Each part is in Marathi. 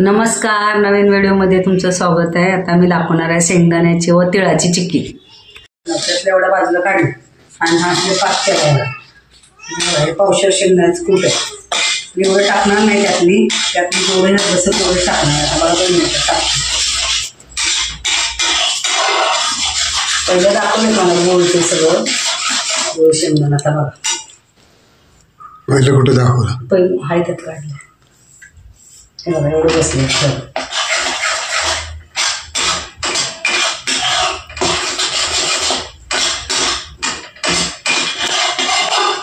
नमस्कार, नवीन व्हिडिओमध्ये तुमचं स्वागत आहे। आता मी दाखवणार आहे शेंगदाण्याची व तिळाची चिक्की। त्यातल्या एवढ्या बाजूला काढली आणि हा आपले पाक केला आहे। पावशेर शेंगदाण्याचं कूट आहे। एवढं टाकणार नाही त्यातली जेवढे जसं तेवढं टाकणार आहे। मला 2 मिनिटं टाकते। पहिलं दाखवलं मला गोळते सगळं गोळ शेंगदाणा। आता बघा पहिलं कुठे दाखवलं? पहिलं हाय त्यात काढलं हे बघा एवढं बसले।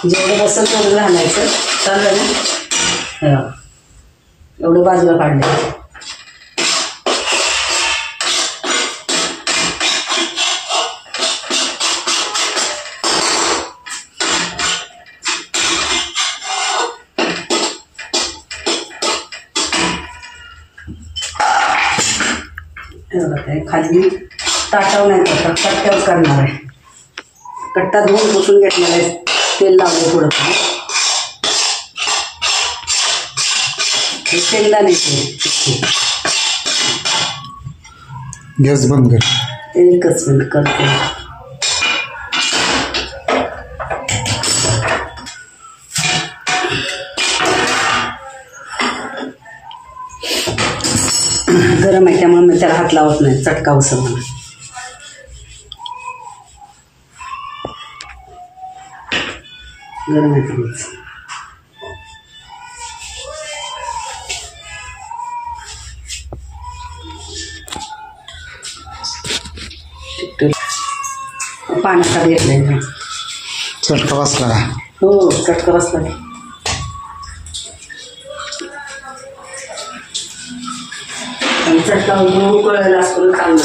जेवढं बसल तेवढं घालायचं। चाललं ना, एवढं बाजूला काढलं। खाली ताटावर नाही करतात, कट्ट्यावर करणार आहे। कट्टा धुवून पुसून घेतलेला आहे, तेल लावलं थोडं। शेंगदाण्याची गॅस बंद कर। एकच मिनिट करते। गरम आहे त्यामुळे मी त्याला हात लावत नाही, चटका बसेल मला। गरम आहे त्यामुळे पाण्याचा घेतलाय। चटका बसला? हो, चटका बसला। चटका उकळायला असतो चांगलं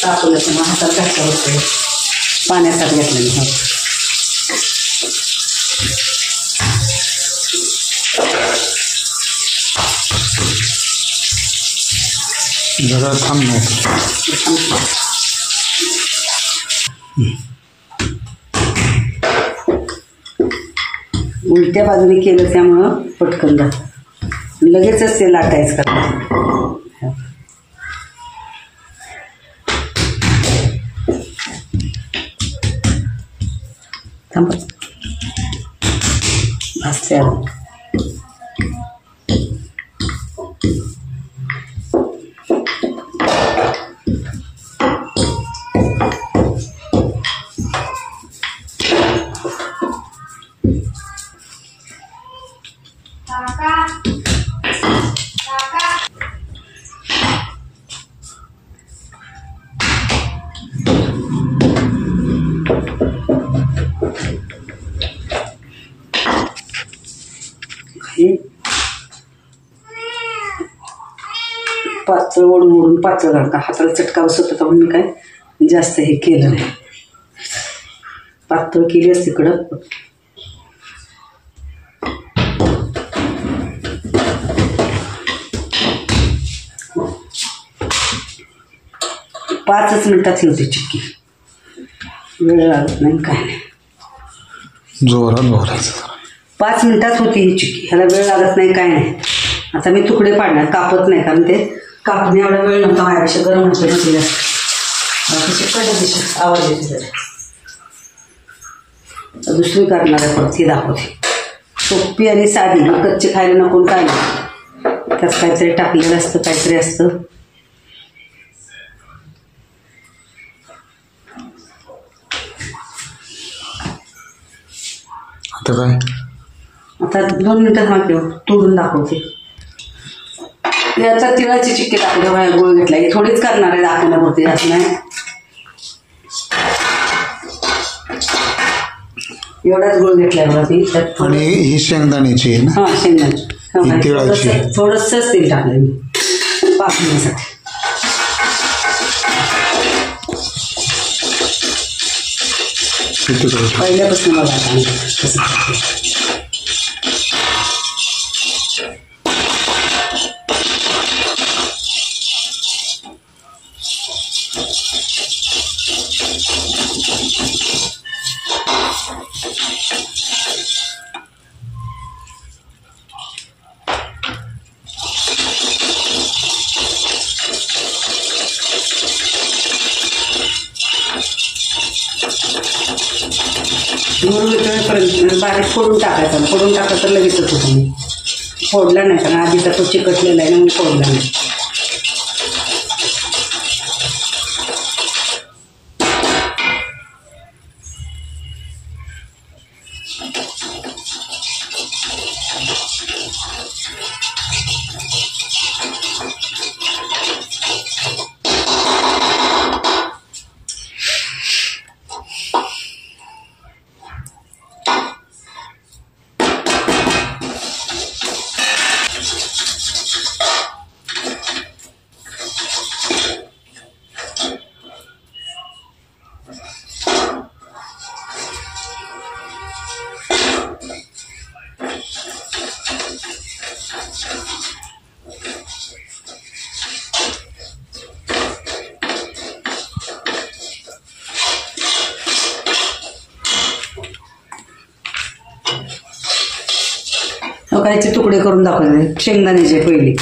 टाकलं तर मग हातात चटका बसतो। पाण्यासाठी घेतलं मी। जरा थांब नाही उलट्या बाजूने केलं त्यामुळं पटकन जातं, लगेचच ते लाटायचं करतात। भाजते आलं पातळ ओढून पातळ घालता। हाताला चटका बसत होता म्हणून मी काय जास्त हे केलं नाही, पातळ केली असते कडक। पाचच मिनिटात होती चिक्की, वेळ लागत नाही काय नाही। जोरात बोलायचं। 5 मिनिटात होती ही चिक्की, ह्याला वेळ लागत नाही काय नाही। आता मी तुकडे पाडणार, कापत नाही, कारण ते कापणे एवढा वेळ नव्हता माझ्यापेक्षा। गरम होतं नसले आवाज येते जरा। दुसरी करणार आहे परत, ही दाखवते। सोपी आणि साधी, कच्चे खायला नको काय नाही, त्यात काहीतरी टाकलेलं असतं, काहीतरी असतं। आता काय? आता 2 मिनिटात मागे तोडून दाखवते। आता तिळाची चिक्की दाखवते। माझ्या गुळ घेतला, हे थोडीच करणार आहे दाखवण्यापुरती, जास्त नाही। एवढाच गुळ घेतलाय बघा ती। आणि ही शेंगदाण्याची आहे ना? हा, शेंगदाण्याची। थोडंसंच तेल टाकलं मी पाकण्यासाठी। पहिल्यापासून बघा मूळ वितळेपर्यंत बारीक फोडून टाकायचा. फोडून टाकायचं लगेचच होतं. मी फोडला नाही कारण आधीचा तो चिकटलेला आहे ना, मी फोडला नाही. कायचे तुकडे करून दाखवले शेंगदाण्याचे पहिले.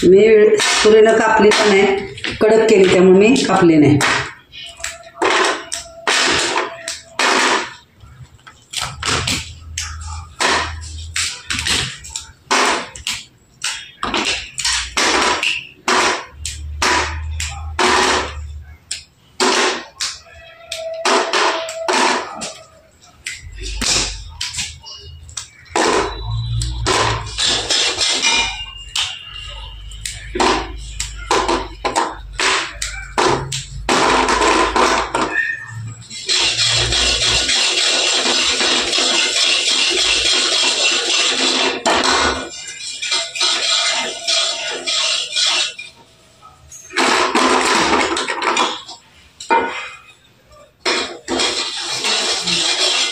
मी सुरीनं कापली पण नाही, कडक केली त्यामुळे मी कापले नाही.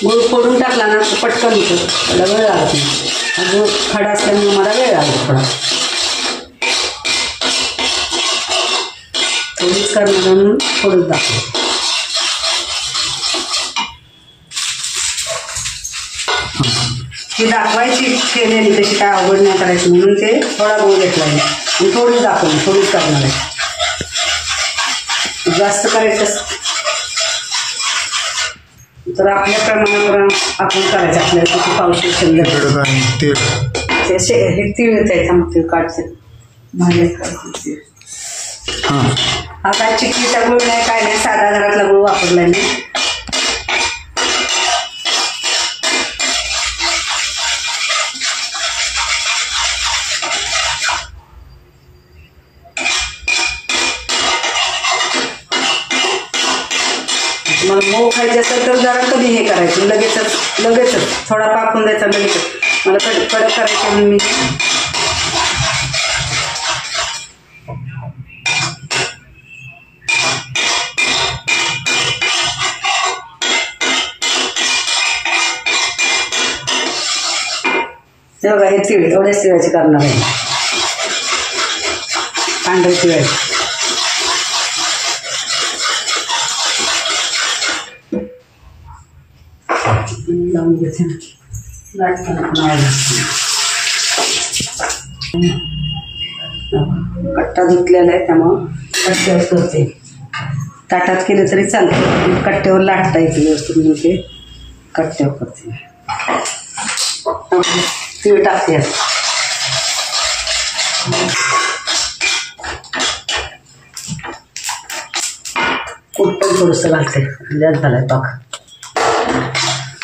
गूळ फोडून टाकला ना तर पटकन होतं, त्याला वेळ लागत नाही. गूळ खडा असल्यामुळे मला वेळ लागतो थोडा. थोडीच करणार म्हणून फोडून टाकतो. ती दाखवायची केलेली तशी काय अवघड नाही करायची म्हणून ते थोडा गूळ घेतला आहे आणि थोडीच दाखवली, थोडीच करणार आहे. जास्त करायचं तर आपल्या प्रमाणावर आपण करायचं. आपल्याला किती पावशेर शिल्लक हे तीळ येत तीळ काढते भाज्यात काढते. हा काय चिक्कीचा गुळ नाही, काय नाही, साधा घरातला गुळ वापरलाय मी. मग मऊ खायचे असेल तर जरा कधी हे करायचं, लगेचच थोडा पाकून द्यायचा लगेचच. मला कडक करायचे म्हणून मी हे बघा, हे तिळ एवढ्याच तिळाचे करणार आहे, पांढरे तिळाचे. लावून घेते कट्टा धुतलेला आहे त्यामुळं कट्ट्यावर करते. ताटात केले तरी चालते, कट्ट्यावर लाटता येते व्यवस्थित म्हणून ते कट्ट्यावर करते. तीळ टाकते. कूट पण थोडंसं घालते, जास्त झालाय पाक.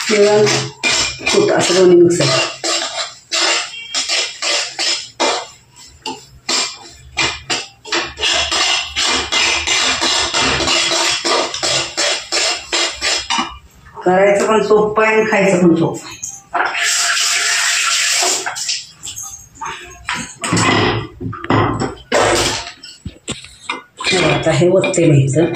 किंवा कूट असं दोन्ही मिक्स आहे. करायचं पण सोपं आहे आणि खायचं पण सोपं आहे. आता हे ओतते मी इथं.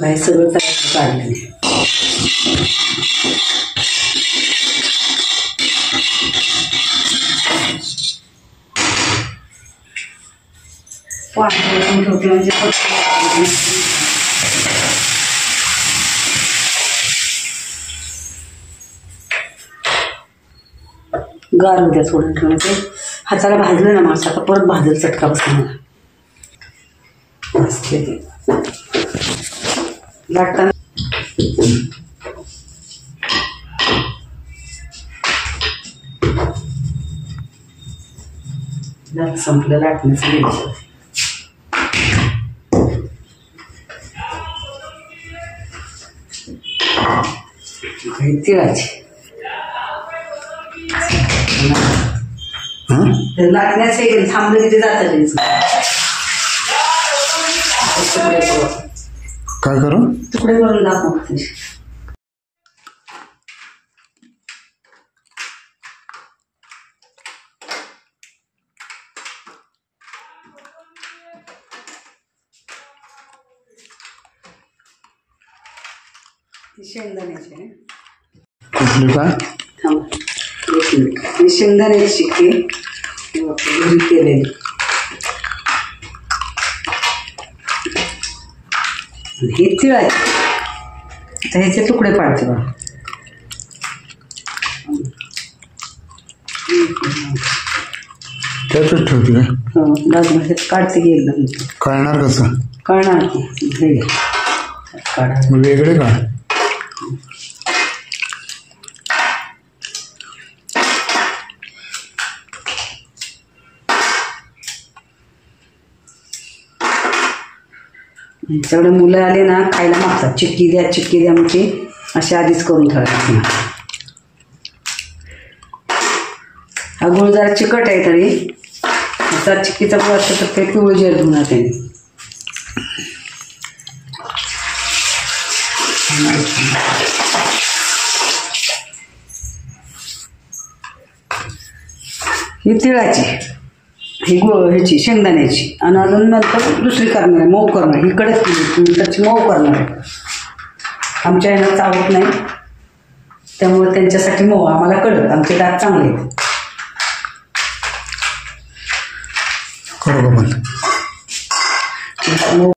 काय सगळं तयार काढलं. पाणी ठेवते म्हणजे गार उद्या थोडं ठेवून ते हाताला भाजलं ना मासा आता परत भाजल चटका बसला मला लाटताना संपलं लाटण्याचं गेलं तिळाची लाटण्याचं गेलं थांबलं तिथे जातं काय करू तुकडे करून दाखव शेंगदाण्याचे कुठली काय थांब एक मिनिट ही शेंगदाण्याची चिक्की घरी केलेली हे तिळ आहे आता ह्याचे तुकडे पाडते बघा त्यातच ठेवते काय हो बाजूला काढते की एकदम कळणार कसं कळणार की काढा मग वेगळे का सगळे मुलं आले ना खायला मागतात चिक्की द्या म्हणजे अशी आधीच करून ठेवायची हा गुळ जरा चिकट आहे तरी जर चिक्कीचा गुळ असतो तर ते पिवळं जेर धुणार त्याने ही तिळाची ही ह्याची शेंगदाण्याची आणि अजून नंतर दुसरी करणार आहे मऊ करणार ही कडक केली त्याची मऊ करणार आहे आमच्या ह्यांना चावत नाही त्यामुळे त्यांच्यासाठी मऊ आम्हाला कडक आमचे दात चांगले आहेत करू का पण